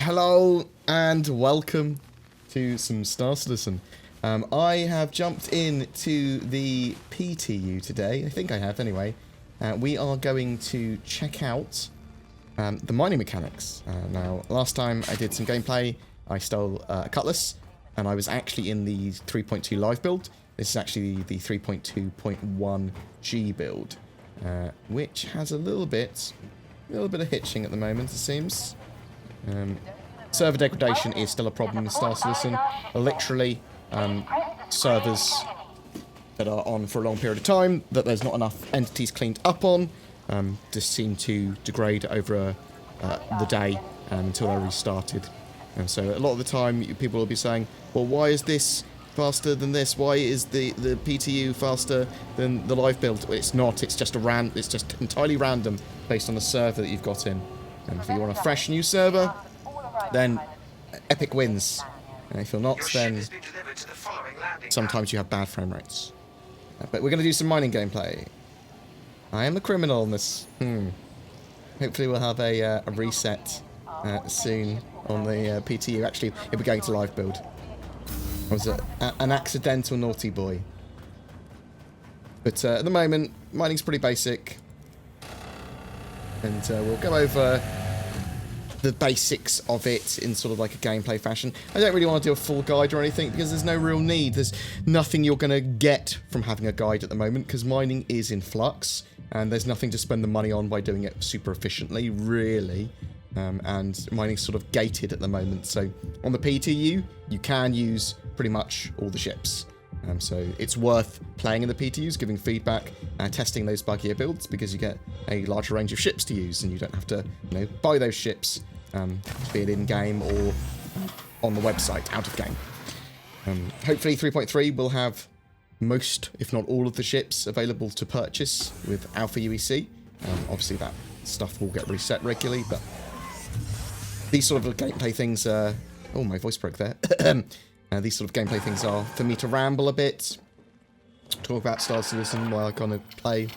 Hello and welcome to some Star Citizen. I have jumped into the PTU today. I think I have anyway. We are going to check out the mining mechanics. Now, last time I did some gameplay, I stole a cutlass, and I was actually in the 3.2 live build. This is actually the 3.2.1G build, which has a little bit of hitching at the moment, it seems. Server degradation is still a problem in Star Citizen. Literally, servers that are on for a long period of time, that there's not enough entities cleaned up on, just seem to degrade over the day until they're restarted. And so a lot of the time, people will be saying, well, why is this faster than this? Why is the PTU faster than the live build? Well, it's not. It's just it's just entirely random based on the server that you've got in. And if you want a fresh new server, then Epic wins. And if you're not, then sometimes you have bad frame rates. But we're going to do some mining gameplay. I am a criminal in this. Hopefully we'll have a reset soon on the PTU. Actually, if we're going to live build. I was an accidental naughty boy. But at the moment, mining's pretty basic. And we'll go over the basics of it in sort of like a gameplay fashion. I don't really want to do a full guide or anything because there's no real need. There's nothing you're going to get from having a guide at the moment because mining is in flux and there's nothing to spend the money on by doing it super efficiently, really. And mining's sort of gated at the moment. So on the PTU, you can use pretty much all the ships. So it's worth playing in the PTUs, giving feedback, testing those buggier builds because you get a larger range of ships to use and you don't have to, buy those ships, be it in-game or on the website, out of game. Hopefully 3.3 will have most, if not all of the ships available to purchase with Alpha UEC. Obviously that stuff will get reset regularly, but these sort of gameplay things are... Oh, my voice broke there. These sort of gameplay things are for me to ramble a bit, talk about Star Citizen while I kind of play.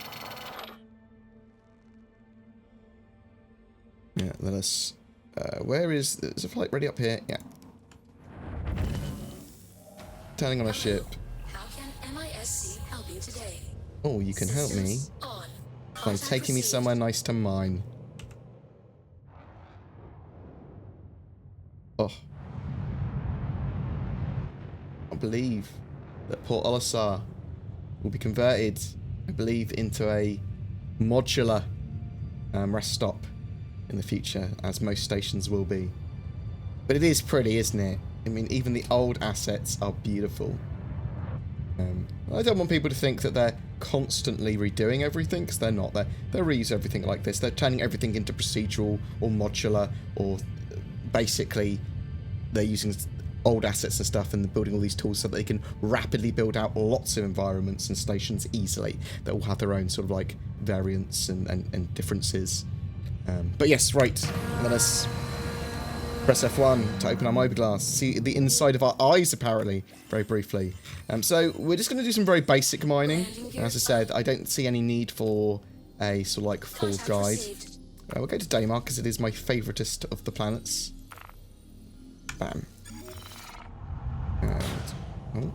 Yeah, let us... there's a flight ready up here? Yeah. Turning on a ship. How can MISC help you today? Oh, you can help me by taking me somewhere nice to mine. Oh. I believe that Port Olisar will be converted, I believe, into a modular rest stop in the future, as most stations will be. But it is pretty, isn't it? I mean, even the old assets are beautiful. I don't want people to think that they're constantly redoing everything, because they're not. They reuse everything like this. They're turning everything into procedural or modular, or basically they're using old assets and stuff and building all these tools so that they can rapidly build out lots of environments and stations easily that will have their own sort of like variants and differences. But yes, right, let us press F1 to open our mobiGlass, see the inside of our eyes apparently, very briefly. So we're just going to do some very basic mining. As I said, I don't see any need for a sort of like full guide. We'll go to Daymar because it is my favouriteest of the planets. Bam. And, oh.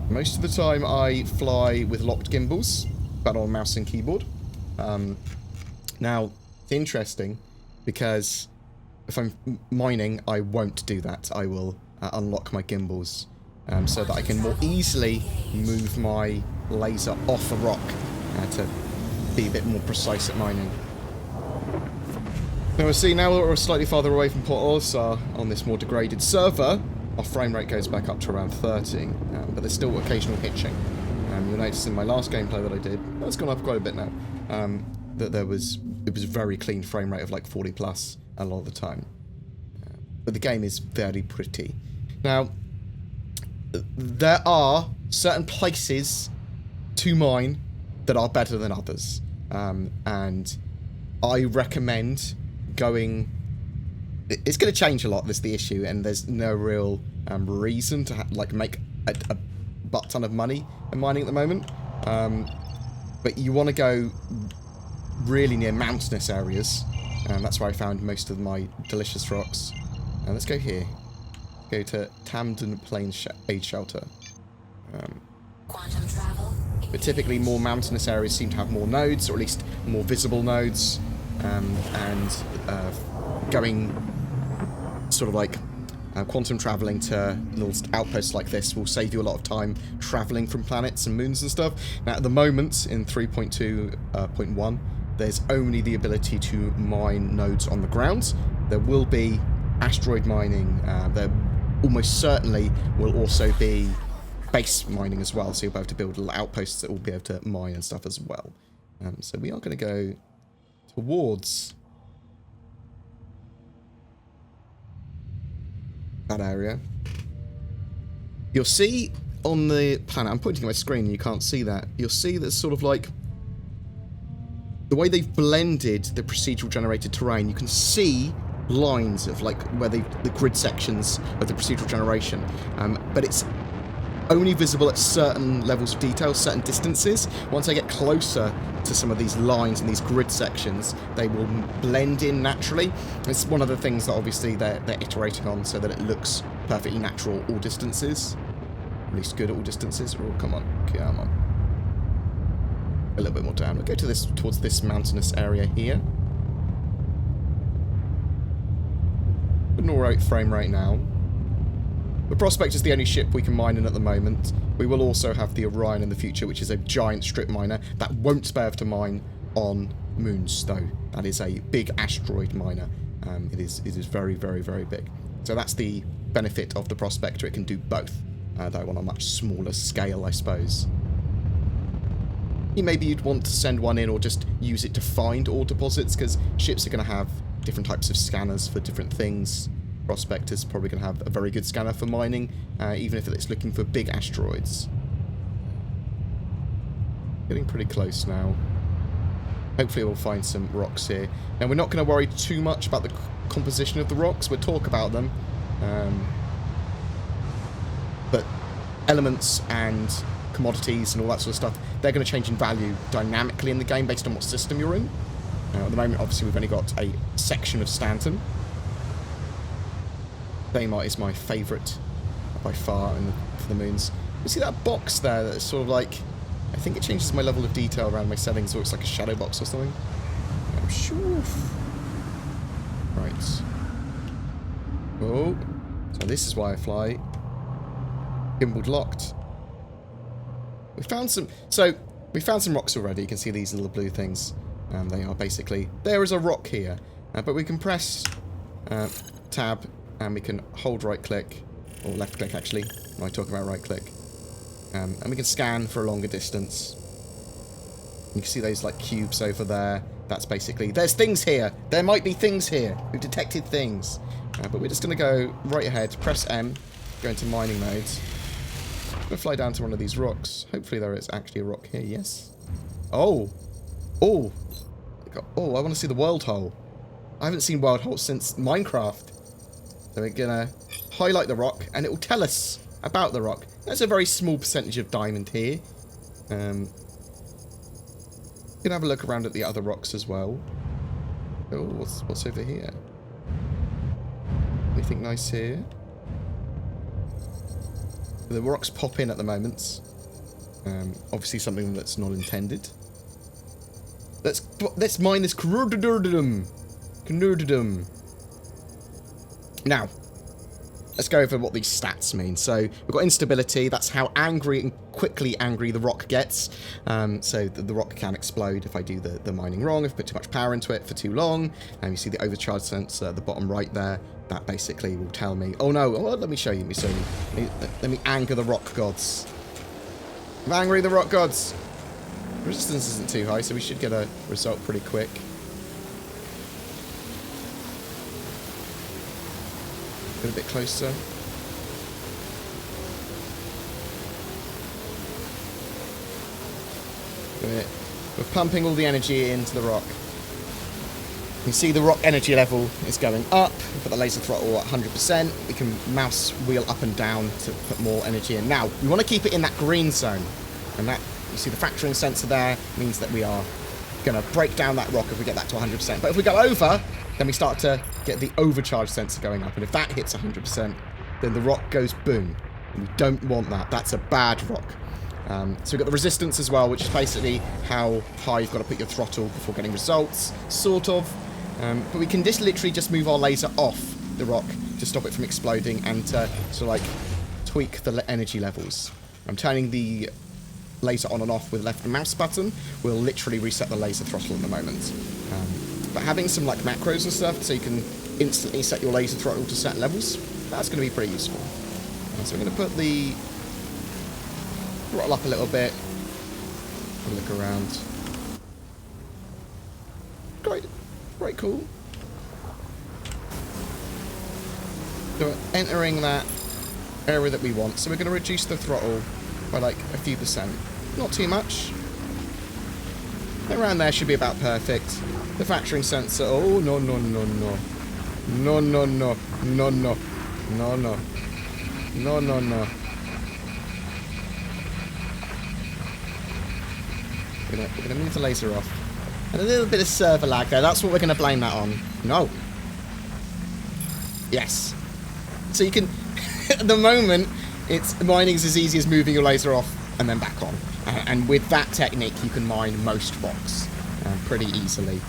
Most of the time I fly with locked gimbals, but on mouse and keyboard. Now, it's interesting because if I'm mining, I won't do that. I will unlock my gimbals so that I can more easily move my laser off a rock to be a bit more precise at mining. Now we'll see, now that we're slightly farther away from Port Olisar on this more degraded server, our frame rate goes back up to around 30, but there's still occasional hitching. You'll notice in my last gameplay that I did, that's gone up quite a bit now, that it was a very clean frame rate of like 40 plus a lot of the time. But the game is very pretty. Now, there are certain places to mine that are better than others, and I recommend going... It's going to change a lot, that's the issue, and there's no real reason to make a butt ton of money in mining at the moment. But you want to go really near mountainous areas. That's where I found most of my delicious rocks. Let's go here. Go to Tamden Plains Aid Shelter. Quantum travel. But typically more mountainous areas seem to have more nodes, or at least more visible nodes. Going sort of like quantum traveling to little outposts like this will save you a lot of time traveling from planets and moons and stuff. Now, at the moment, in 3.2.1, there's only the ability to mine nodes on the ground. There will be asteroid mining. There almost certainly will also be base mining as well, so you'll be able to build little outposts that will be able to mine and stuff as well. So we are going to go towards that area. You'll see on the planet, I'm pointing at my screen and you can't see that, you'll see that sort of like the way they've blended the procedural generated terrain, you can see lines of like where the grid sections of the procedural generation, but it's only visible at certain levels of detail, certain distances. Once I get closer to some of these lines and these grid sections, they will blend in naturally. It's one of the things that obviously they're iterating on so that it looks perfectly natural at all distances. At least good at all distances. Oh, come on. Come on. A little bit more down. We'll go to this, towards this mountainous area here. An alright frame right now. The Prospect is the only ship we can mine in at the moment. We will also have the Orion in the future, which is a giant strip miner that won't be able to mine on moons, though. That is a big asteroid miner. It is very, very, very big. So that's the benefit of the Prospector. It can do both, though on a much smaller scale, I suppose. Maybe you'd want to send one in or just use it to find ore deposits, because ships are going to have different types of scanners for different things. Prospector's probably going to have a very good scanner for mining, even if it's looking for big asteroids. Getting pretty close now. Hopefully we'll find some rocks here. Now, we're not going to worry too much about the composition of the rocks. We'll talk about them. But elements and commodities and all that sort of stuff, they're going to change in value dynamically in the game based on what system you're in. At the moment, obviously, we've only got a section of Stanton. Daymar is my favourite by far for the moons. You see that box there that's sort of like, I think it changes my level of detail around my settings, or it's like a shadow box or something. I'm sure. Right. Oh. So this is why I fly. Gimbal locked. We found some rocks already. You can see these little blue things. They are basically, there is a rock here. But we can press tab and we can hold right click, or left click actually, when I talk about right click. And we can scan for a longer distance. You can see those like cubes over there. That's basically, there's things here. There might be things here. We've detected things. But we're just going to go right ahead, press M, go into mining modes. I'm going to fly down to one of these rocks. Hopefully there is actually a rock here, yes. Oh! Oh! Oh, I want to see the world hole. I haven't seen world holes since Minecraft. So we're going to highlight the rock, and it will tell us about the rock. There's a very small percentage of diamond here. You can have a look around at the other rocks as well. Oh, what's over here? Anything nice here? The rocks pop in at the moment. Obviously something that's not intended. Let's mine this Knurdadum. Now, let's go over what these stats mean. So we've got instability. That's how angry and quickly angry the rock gets. So the rock can explode if I do the mining wrong, if I put too much power into it for too long. And you see the overcharge sensor at the bottom right there. That basically will tell me, oh no, well, let me show you. Let me anger the rock gods. I'm angry the rock gods. Resistance isn't too high, so we should get a result pretty quick. Get a bit closer. We're pumping all the energy into the rock. You see the rock energy level is going up. We put the laser throttle at 100%. We can mouse wheel up and down to put more energy in. Now, we want to keep it in that green zone. And that, you see the factoring sensor there, means that we are going to break down that rock if we get that to 100%. But if we go over, then we start to get the overcharge sensor going up. And if that hits 100%, then the rock goes boom. And we don't want that. That's a bad rock. So we've got the resistance as well, which is basically how high you've got to put your throttle before getting results, sort of. But we can just literally just move our laser off the rock to stop it from exploding and to sort of like tweak the energy levels. I'm turning the laser on and off with left mouse button. Will literally reset the laser throttle at the moment. But having some like macros and stuff so you can instantly set your laser throttle to certain levels, that's going to be pretty useful. So we're going to put the throttle up a little bit. Look around. Quite cool. So we're entering that area that we want. So we're going to reduce the throttle by like a few percent. Not too much. Around there should be about perfect. The factoring sensor. Oh, no, no, no, no. No, no, no. No, no. No, no. No, no, no. We're gonna move the laser off. And a little bit of server lag there. That's what we're going to blame that on. No. Yes. So you can... at the moment, mining's as easy as moving your laser off and then back on. And with that technique, you can mine most rocks pretty easily.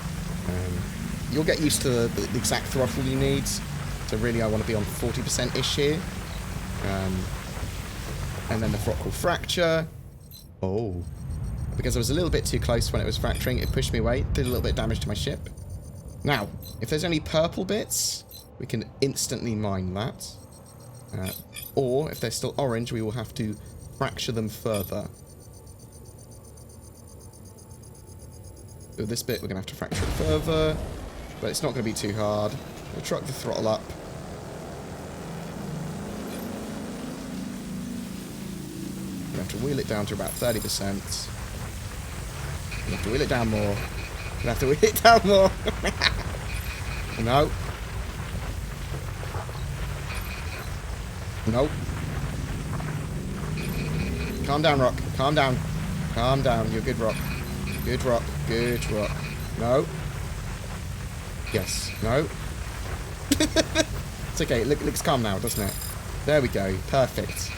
You'll get used to the exact throttle you need. So really, I want to be on 40%-ish here. And then the throttle fracture. Oh. Because I was a little bit too close when it was fracturing, it pushed me away, did a little bit of damage to my ship. Now, if there's any purple bits, we can instantly mine that. Or, if they're still orange, we will have to fracture them further. So this bit, we're going to have to fracture it further, but it's not going to be too hard. We'll truck the throttle up. We have to wheel it down to about 30%. We have to wheel it down more. We have to wheel it down more. No. Nope. Calm down, Rock. Calm down. Calm down. You're a good Rock. Good Rock. Good Rock. No. Yes. No. It's okay. It looks calm now, doesn't it? There we go. Perfect.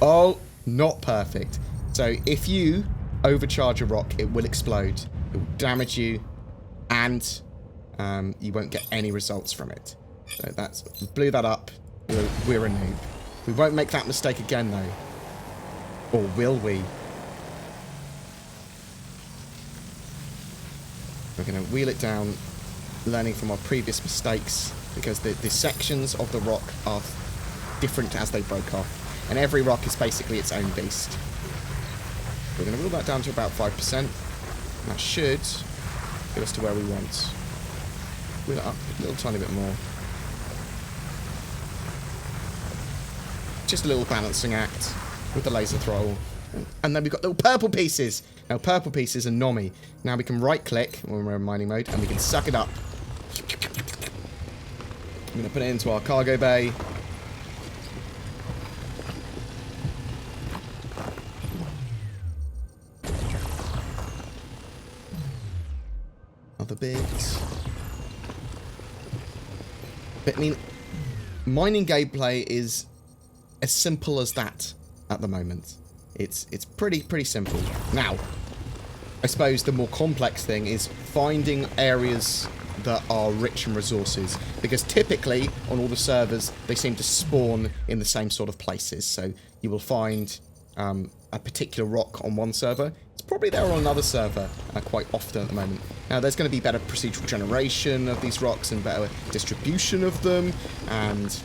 Oh, not perfect. So if you overcharge a rock, it will explode. It will damage you, and you won't get any results from it. So that's... we blew that up. We're a noob. We won't make that mistake again, though. Or will we? We're going to wheel it down, learning from our previous mistakes, because the sections of the rock are different as they broke off. And every rock is basically its own beast. We're going to wheel that down to about 5%. That should get us to where we want. Wheel it up a little tiny bit more. Just a little balancing act with the laser throttle. And then we've got little purple pieces. Now, purple pieces are nommy. Now we can right-click when we're in mining mode, and we can suck it up. I'm going to put it into our cargo bay. Other bits. But, I mean, mining gameplay is as simple as that at the moment. It's pretty simple. Now, I suppose the more complex thing is finding areas that are rich in resources, because typically on all the servers they seem to spawn in the same sort of places. So you will find a particular rock on one server. It's probably there on another server quite often at the moment. Now there's going to be better procedural generation of these rocks and better distribution of them, and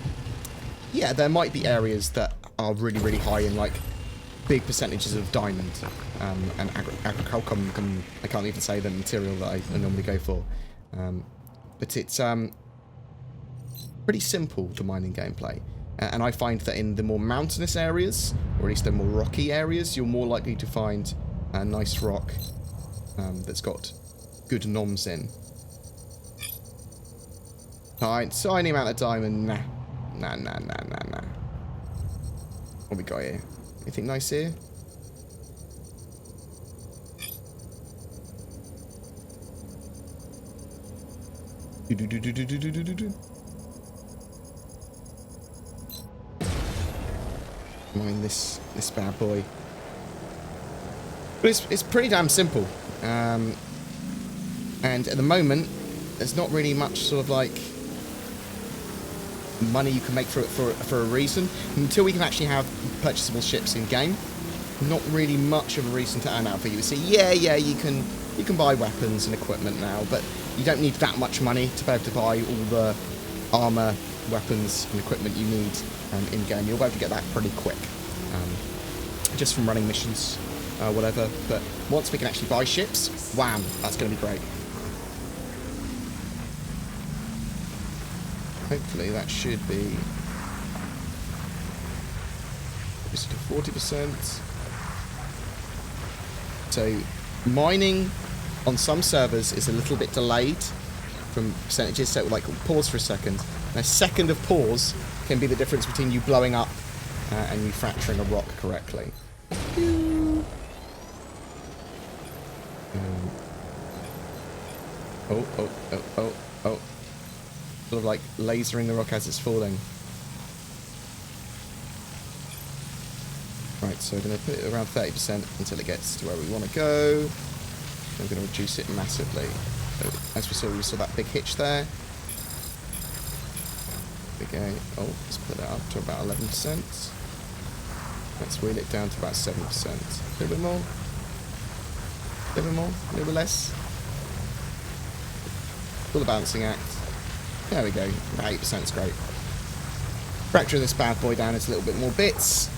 yeah, there might be areas that are really high in like big percentages of diamond and agriculture. I can't even say the material that I normally go for. But it's pretty simple, the mining gameplay. And I find that in the more mountainous areas, or at least the more rocky areas, you're more likely to find a nice rock that's got good noms in. Tiny amount of diamond, nah. Nah. What we got here? Anything nice here? Mine this bad boy. But it's pretty damn simple. And at the moment, there's not really much sort of like money you can make for it for a reason. Until we can actually have purchasable ships in game, not really much of a reason to earn out for you. See, yeah, you can buy weapons and equipment now, but you don't need that much money to be able to buy all the armor, weapons, and equipment you need in game. You'll be able to get that pretty quick, just from running missions, whatever. But once we can actually buy ships, wham, that's going to be great. Hopefully that should be 40%. So mining on some servers is a little bit delayed from percentages, so like pause for a second. And a second of pause can be the difference between you blowing up and you fracturing a rock correctly. Oh. Sort of like lasering the rock as it's falling. Right, so we're going to put it around 30% until it gets to where we want to go. I'm going to reduce it massively. So, as we saw that big hitch there. There we go. Oh, let's put that up to about 11%. Let's wheel it down to about 7%. A little bit more. A little bit more. A little bit less. Still a balancing act. There we go. About 8% is great. Fracture this bad boy down into a little bit more bits.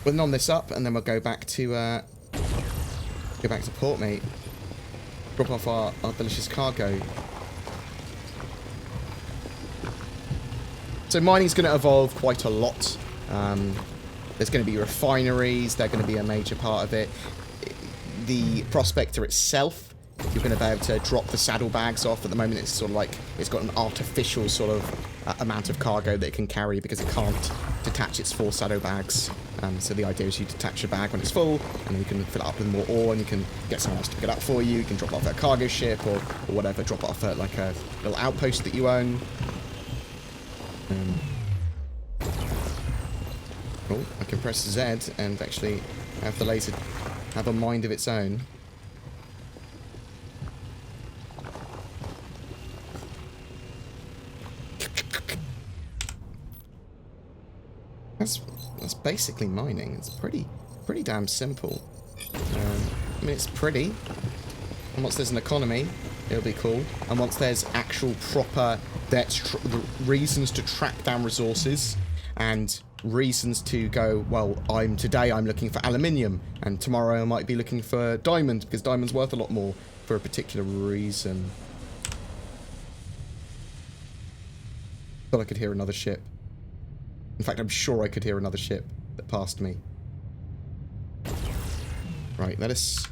We'll non this up, and then we'll go back to port, mate. Drop off our delicious cargo. So mining's going to evolve quite a lot. There's going to be refineries. They're going to be a major part of it. The prospector itself, you're going to be able to drop the saddlebags off. At the moment, it's sort of like it's got an artificial sort of amount of cargo that it can carry because it can't detach its 4 saddlebags. So the idea is you detach a bag when it's full, and then you can fill it up with more ore, and you can get someone else to pick it up for you. You can drop it off at a cargo ship or whatever. Drop it off at like a little outpost that you own. Oh, I can press Z and actually have the laser have a mind of its own. That's basically mining. It's pretty damn simple. I mean, it's pretty. And once there's an economy, it'll be cool. And once there's actual proper reasons to track down resources and reasons to go, well, today I'm looking for aluminium, and tomorrow I might be looking for diamond because diamond's worth a lot more for a particular reason. I thought I could hear another ship. In fact, I'm sure I could hear another ship that passed me. Right, let us...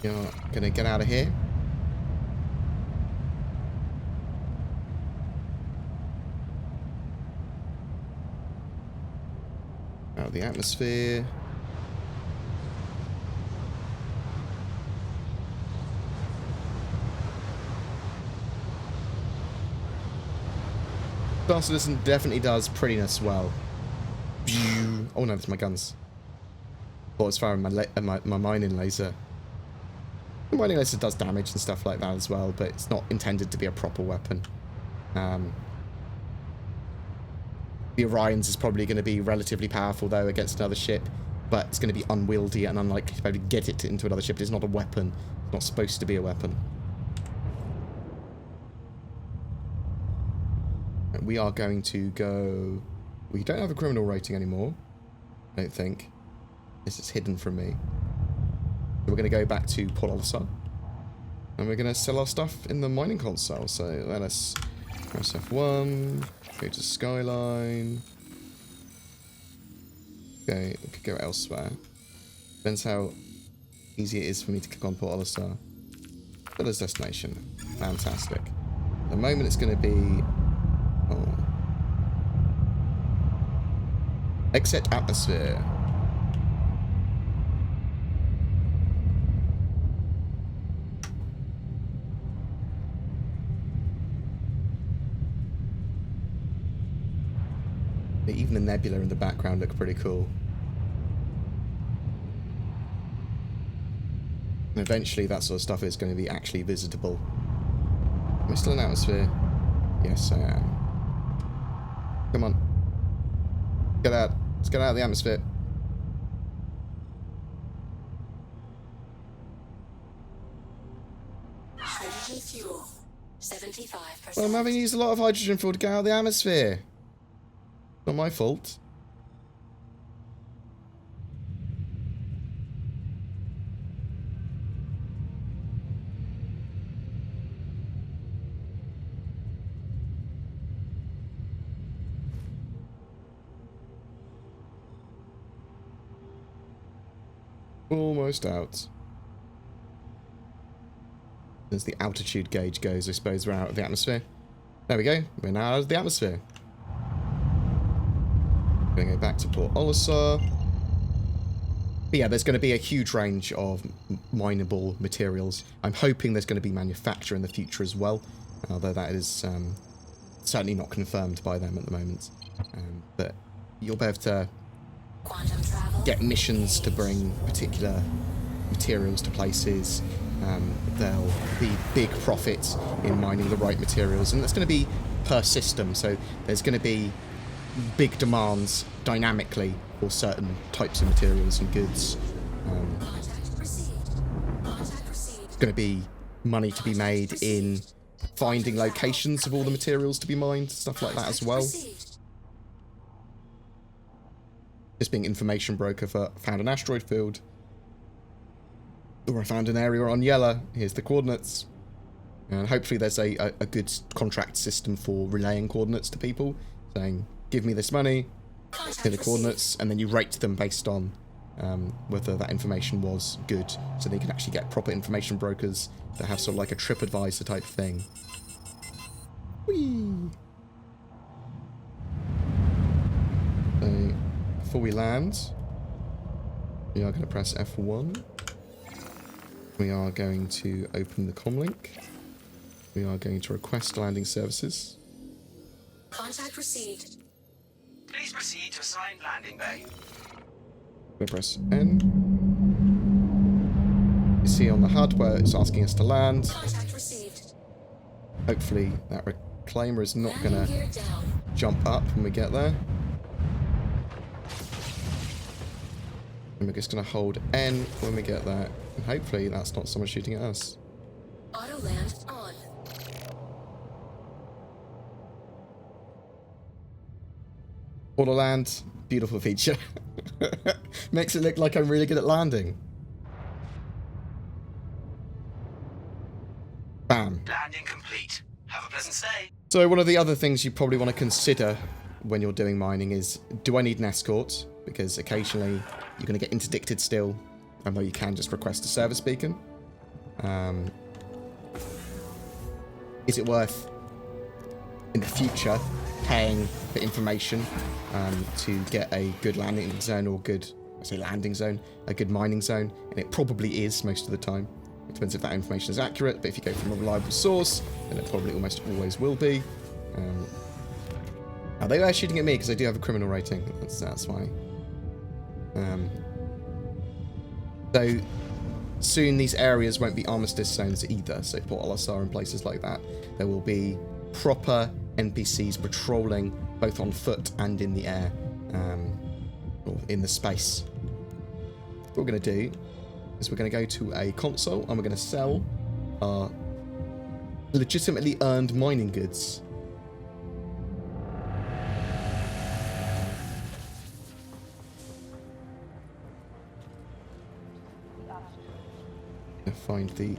you're gonna get out of here. Out of the atmosphere. Star Citizen definitely does prettiness well. Oh no, that's my guns. Thought I was firing my mining laser. The mining laser does damage and stuff like that as well, but it's not intended to be a proper weapon. The Orion's is probably going to be relatively powerful though against another ship, but it's going to be unwieldy and unlikely to be able to get it into another ship. It's not a weapon. It's not supposed to be a weapon. We are going to go... We don't have a criminal rating anymore, I don't think. This is hidden from me. So we're going to go back to Port Olisar. And we're going to sell our stuff in the mining console. So let us press F1, go to Skyline. Okay, we could go elsewhere. Depends how easy it is for me to click on Port Olisar. But as destination. Fantastic. At the moment it's going to be... Oh. Exit atmosphere. Even the nebula in the background look pretty cool. And eventually that sort of stuff is going to be actually visitable. Am I still in atmosphere? Yes, I am. Come on. Get out. Let's get out of the atmosphere. Hydrogen fuel, 75%. Well, I'm having used a lot of hydrogen fuel to get out of the atmosphere. Not my fault. Almost out. As the altitude gauge goes, I suppose we're out of the atmosphere. There we go. We're now out of the atmosphere. Going to go back to Port Olisar. But yeah, there's going to be a huge range of mineable materials. I'm hoping there's going to be manufacture in the future as well, although that is certainly not confirmed by them at the moment. But you'll be able to get missions to bring particular materials to places. There'll be big profits in mining the right materials, and that's going to be per system, so there's going to be big demands dynamically for certain types of materials and goods. There's going to be money to be made in finding locations of all the materials to be mined, stuff like that as well. Just being information broker for found an asteroid field, or I found an area on yellow, here's the coordinates. And hopefully there's a good contract system for relaying coordinates to people, saying, give me this money, here are the coordinates, and then you rate them based on whether that information was good, so they can actually get proper information brokers that have sort of like a TripAdvisor type thing. Whee! So, before we land, we are going to press F1. We are going to open the comlink. We are going to request landing services. Contact received. Please proceed to assigned landing bay. We press N. You see on the HUD where it's asking us to land. Contact received. Hopefully that reclaimer is not going to jump up when we get there. And we're just going to hold N when we get there. And hopefully that's not someone shooting at us. Auto land on. Auto land, beautiful feature. Makes it look like I'm really good at landing. Bam. Landing complete. Have a pleasant stay. So one of the other things you probably want to consider when you're doing mining is, do I need an escort? Because occasionally you're going to get interdicted still, although you can just request a service beacon. Is it worth, in the future, paying for information to get a good landing zone, or good, I say landing zone, a good mining zone? And it probably is most of the time. It depends if that information is accurate, but if you go from a reliable source, then it probably almost always will be. Now they are shooting at me because I do have a criminal rating. That's why. So soon these areas won't be armistice zones either. So Port Olisar and places like that, there will be proper NPCs patrolling both on foot and in the air, or in the space. What we're going to do is we're going to go to a console and we're going to sell our legitimately earned mining goods. Find the...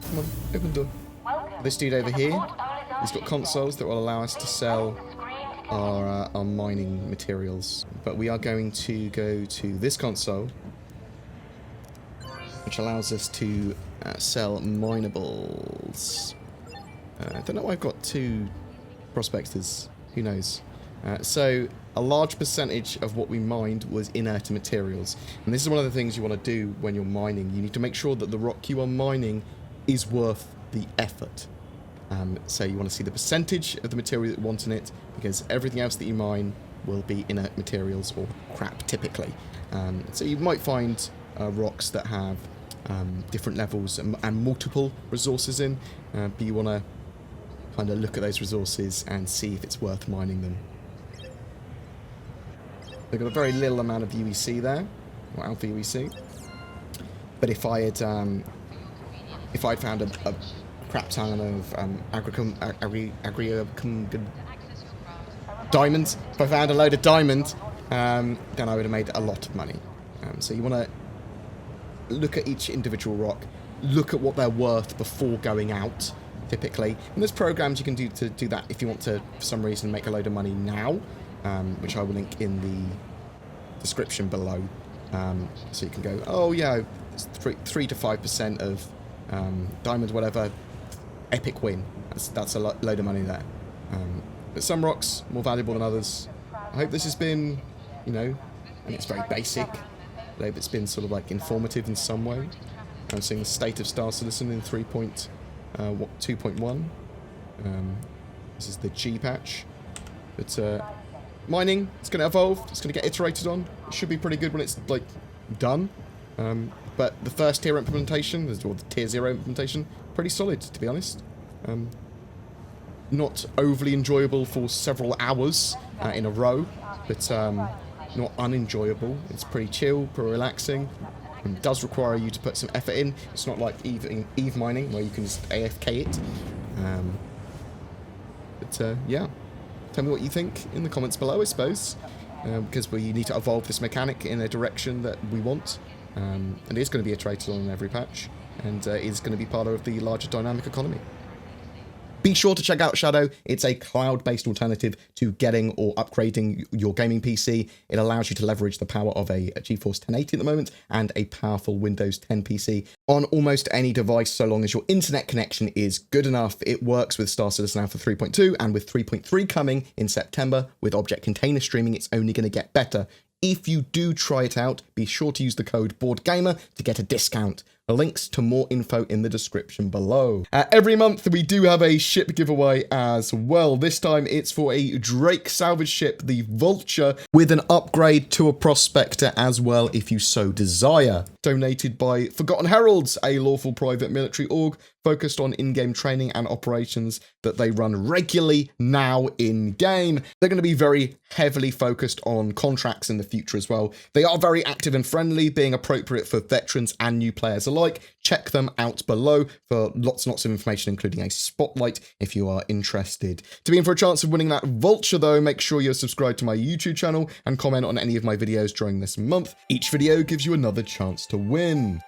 Come on, open the door. This dude over here, he's got consoles that will allow us to sell our mining materials. But we are going to go to this console, which allows us to sell minables. I don't know why I've got two prospectors. Who knows? So a large percentage of what we mined was inert materials. And this is one of the things you want to do when you're mining. You need to make sure that the rock you are mining is worth the effort. So you want to see the percentage of the material that you want in it, because everything else that you mine will be inert materials or crap typically. So you might find rocks that have different levels and multiple resources in, but you want to kind of look at those resources and see if it's worth mining them. They've got a very little amount of UEC there, or alpha UEC. But if I'd found a crap ton of diamonds, if I found a load of diamond, then I would have made a lot of money. So you want to look at each individual rock, look at what they're worth before going out, typically. And there's programs you can do to do that if you want to, for some reason, make a load of money now, which I will link in the description below. So you can go, oh yeah, it's 3 to 5% of diamond, whatever, epic win. That's a load of money there. But some rocks more valuable than others. I hope this has been, you know, and it's very basic. I hope it's been sort of like informative in some way. I'm seeing the state of Star Citizen in 3.2.1. This is the G patch. But mining, it's going to evolve. It's going to get iterated on. It should be pretty good when it's like done. But the first tier implementation, or the tier 0 implementation, pretty solid to be honest. Not overly enjoyable for several hours in a row, but not unenjoyable. It's pretty chill, pretty relaxing. It does require you to put some effort in. It's not like Eve mining where you can just AFK it. Yeah, tell me what you think in the comments below, I suppose, because we need to evolve this mechanic in a direction that we want. And it's going to be iterated on in every patch, and is going to be part of the larger dynamic economy. Be sure to check out Shadow. It's a cloud-based alternative to getting or upgrading your gaming PC. It allows you to leverage the power of a GeForce 1080 at the moment and a powerful Windows 10 PC on almost any device, so long as your internet connection is good enough. It works with Star Citizen Alpha 3.2, and with 3.3 coming in September with object container streaming, it's only going to get better. If you do try it out, be sure to use the code BoredGamer to get a discount. Links to more info in the description below. Every month we do have a ship giveaway as well. This time it's for a Drake salvage ship, the Vulture, with an upgrade to a Prospector as well if you so desire. Donated by Forgotten Heralds, a lawful private military org focused on in-game training and operations that they run regularly now in-game. They're going to be very heavily focused on contracts in the future as well. They are very active and friendly, being appropriate for veterans and new players alike. Check them out below for lots and lots of information, including a spotlight if you are interested. To be in for a chance of winning that Vulture though, make sure you're subscribed to my YouTube channel and comment on any of my videos during this month. Each video gives you another chance to win.